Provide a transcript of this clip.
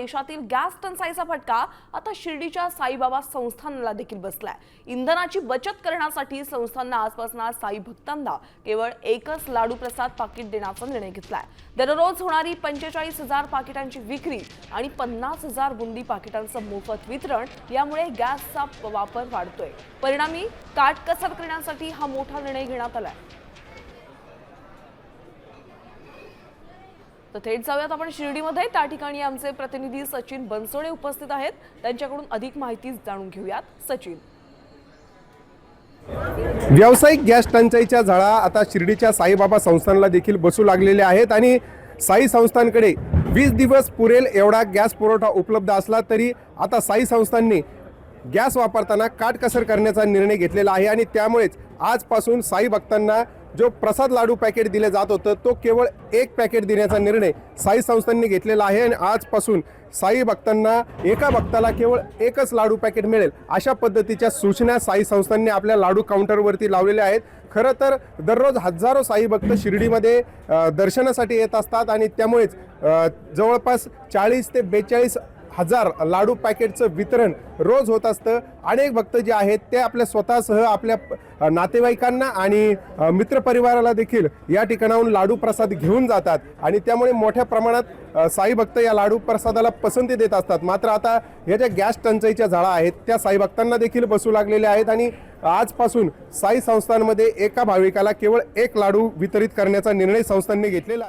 देशातील गॅस टंचाईचा फटका आता शिर्डीच्या साईबाबा संस्थानाला देखील बसलाय। इंधनाची बचत करण्यासाठी संस्थांना आजपासून साई भक्तांना केवळ एकच लाडू प्रसाद पाकिट देण्याचा निर्णय घेतलाय। दररोज होणारी 45,000 पाकिटांची विक्री आणि 50,000 बुंदी पाकिटांचं मोफत वितरण यामुळे गॅसचा वापर वाढतोय। परिणामी काटकसर करण्यासाठी हा मोठा निर्णय घेण्यात आलाय। तर थेट जाऊयात आपण शिर्डीमध्ये। त्या ठिकाणी आमचे प्रतिनिधी सचिन बनसोडे उपस्थित आहेत, त्यांच्याकडून अधिक माहिती जाणून घेऊयात। सचिन, व्यावसायिक गॅस टंचाईच्या झळा आता शिर्डीच्या साईबाबा संस्थानला देखील बसू लागलेले आहेत आणि साई संस्थानकडे 20 दिवस पुरेल एवढा गॅस पुरवठा उपलब्ध असला तरी आता साई संस्थांनी गॅस वापरताना काटकसर करण्याचा निर्णय घेतलेला आहे आणि त्यामुळेच आजपासून साई भक्तांना जो प्रसाद लाडू पॅकेट दिले जात होतं तो केवळ एक पॅकेट देण्याचा निर्णय साई संस्थांनी घेतलेला आहे आणि आजपासून साई भक्तांना एका भक्ताला केवळ एकच लाडू पॅकेट मिळेल अशा पद्धतीच्या सूचना साई संस्थांनी आपल्या लाडू काउंटरवरती लावलेल्या आहेत। खरं तर दररोज हजारो साई भक्त शिर्डीमध्ये दर्शनासाठी येत असतात आणि त्यामुळेच जवळपास 40 ते 42,000 लाडू पॅकेटचं वितरण रोज होत असतं। अनेक भक्त जे आहेत ते आपल्या स्वतःसह आपल्या नातेवाईकांना आणि मित्रपरिवाराला देखील या ठिकाणाहून लाडू प्रसाद घेऊन जातात आणि त्यामुळे मोठ्या प्रमाणात साई भक्त या लाडू प्रसादाला पसंती देत असतात। मात्र आता या ज्या गॅस टंचाईच्या झळा आहेत त्या साई भक्तांना देखील बसू लागलेल्या आहेत आणि आजपासून साई संस्थांमध्ये एका भाविकाला केवळ एक लाडू वितरित करण्याचा निर्णय संस्थांनी घेतलेला आहे।